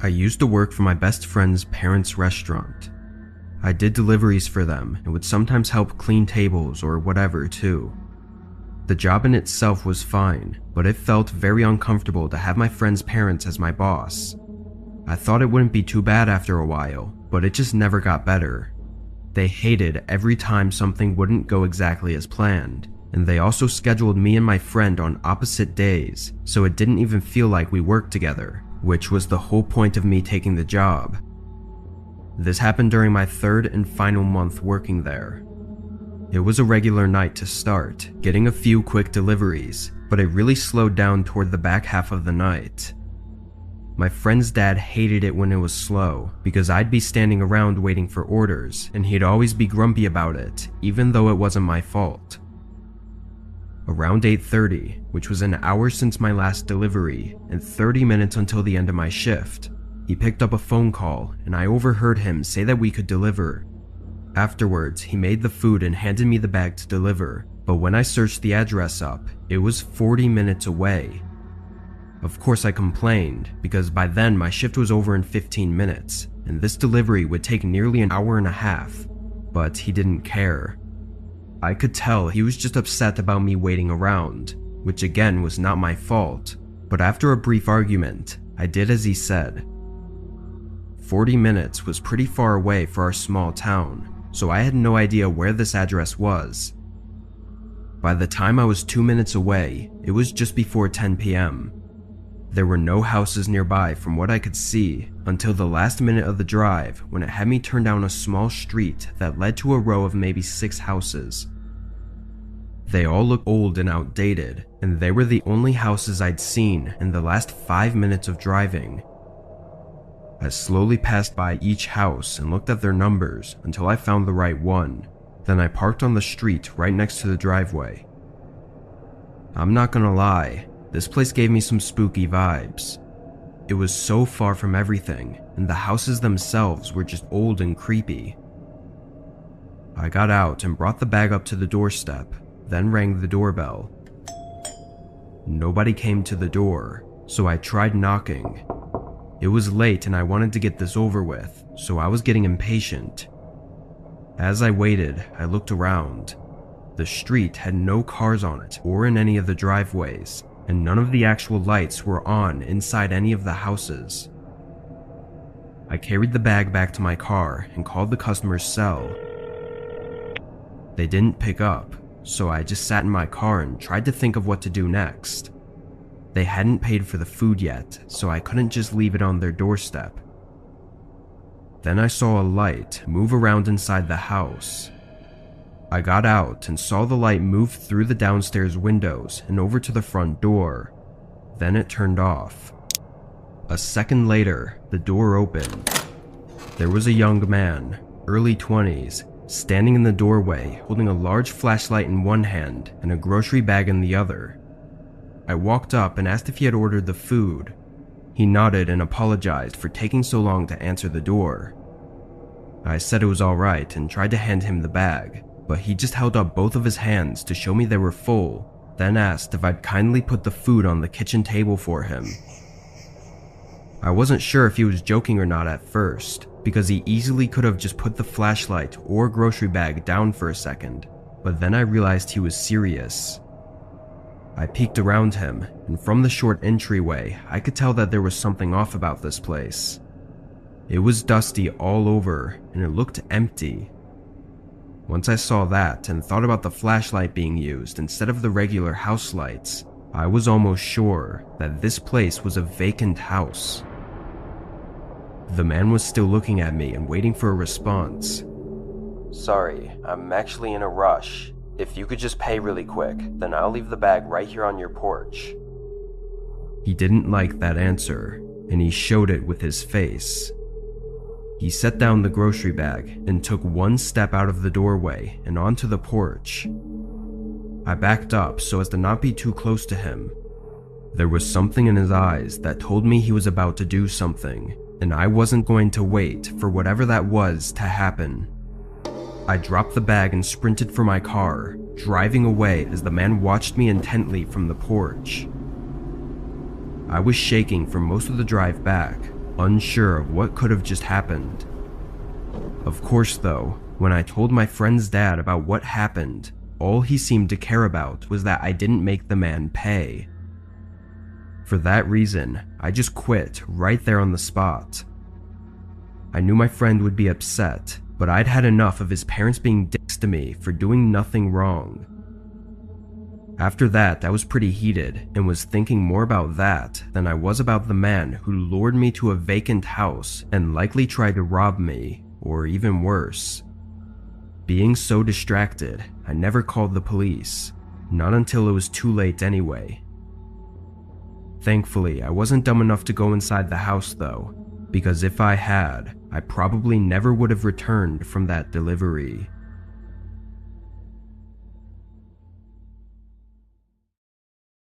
I used to work for my best friend's parents' restaurant. I did deliveries for them and would sometimes help clean tables or whatever too. The job in itself was fine, but it felt very uncomfortable to have my friend's parents as my boss. I thought it wouldn't be too bad after a while, but it just never got better. They hated every time something wouldn't go exactly as planned, and they also scheduled me and my friend on opposite days, so it didn't even feel like we worked together, which was the whole point of me taking the job. This happened during my third and final month working there. It was a regular night to start, getting a few quick deliveries, but it really slowed down toward the back half of the night. My friend's dad hated it when it was slow, because I'd be standing around waiting for orders, and he'd always be grumpy about it, even though it wasn't my fault. Around 8:30, which was an hour since my last delivery, and 30 minutes until the end of my shift, he picked up a phone call, and I overheard him say that we could deliver. Afterwards, he made the food and handed me the bag to deliver, but when I searched the address up, it was 40 minutes away. Of course I complained, because by then my shift was over in 15 minutes, and this delivery would take nearly an hour and a half, but he didn't care. I could tell he was just upset about me waiting around, which again was not my fault, but after a brief argument, I did as he said. 40 minutes was pretty far away for our small town, so I had no idea where this address was. By the time I was 2 minutes away, it was just before 10 p.m. There were no houses nearby from what I could see until the last minute of the drive when it had me turn down a small street that led to a row of maybe 6 houses. They all looked old and outdated, and they were the only houses I'd seen in the last 5 minutes of driving. I slowly passed by each house and looked at their numbers until I found the right one. Then I parked on the street right next to the driveway. I'm not gonna lie, this place gave me some spooky vibes. It was so far from everything, and the houses themselves were just old and creepy. I got out and brought the bag up to the doorstep, then rang the doorbell. Nobody came to the door, so I tried knocking. It was late and I wanted to get this over with, so I was getting impatient. As I waited, I looked around. The street had no cars on it or in any of the driveways, and none of the actual lights were on inside any of the houses. I carried the bag back to my car and called the customer's cell. They didn't pick up, so I just sat in my car and tried to think of what to do next. They hadn't paid for the food yet, so I couldn't just leave it on their doorstep. Then I saw a light move around inside the house. I got out and saw the light move through the downstairs windows and over to the front door. Then it turned off. A second later, the door opened. There was a young man, early 20s, standing in the doorway holding a large flashlight in one hand and a grocery bag in the other. I walked up and asked if he had ordered the food. He nodded and apologized for taking so long to answer the door. I said it was alright and tried to hand him the bag, but he just held up both of his hands to show me they were full, then asked if I'd kindly put the food on the kitchen table for him. I wasn't sure if he was joking or not at first, because he easily could have just put the flashlight or grocery bag down for a second, but then I realized he was serious. I peeked around him, and from the short entryway, I could tell that there was something off about this place. It was dusty all over, and it looked empty. Once I saw that and thought about the flashlight being used instead of the regular house lights, I was almost sure that this place was a vacant house. The man was still looking at me and waiting for a response. "Sorry, I'm actually in a rush. If you could just pay really quick, then I'll leave the bag right here on your porch." He didn't like that answer, and he showed it with his face. He set down the grocery bag and took one step out of the doorway and onto the porch. I backed up so as to not be too close to him. There was something in his eyes that told me he was about to do something, and I wasn't going to wait for whatever that was to happen. I dropped the bag and sprinted for my car, driving away as the man watched me intently from the porch. I was shaking for most of the drive back, unsure of what could have just happened. Of course though, when I told my friend's dad about what happened, all he seemed to care about was that I didn't make the man pay. For that reason, I just quit right there on the spot. I knew my friend would be upset, but I'd had enough of his parents being dicks to me for doing nothing wrong. After that, I was pretty heated and was thinking more about that than I was about the man who lured me to a vacant house and likely tried to rob me, or even worse. Being so distracted, I never called the police, not until it was too late anyway. Thankfully, I wasn't dumb enough to go inside the house though, because if I had, I probably never would have returned from that delivery.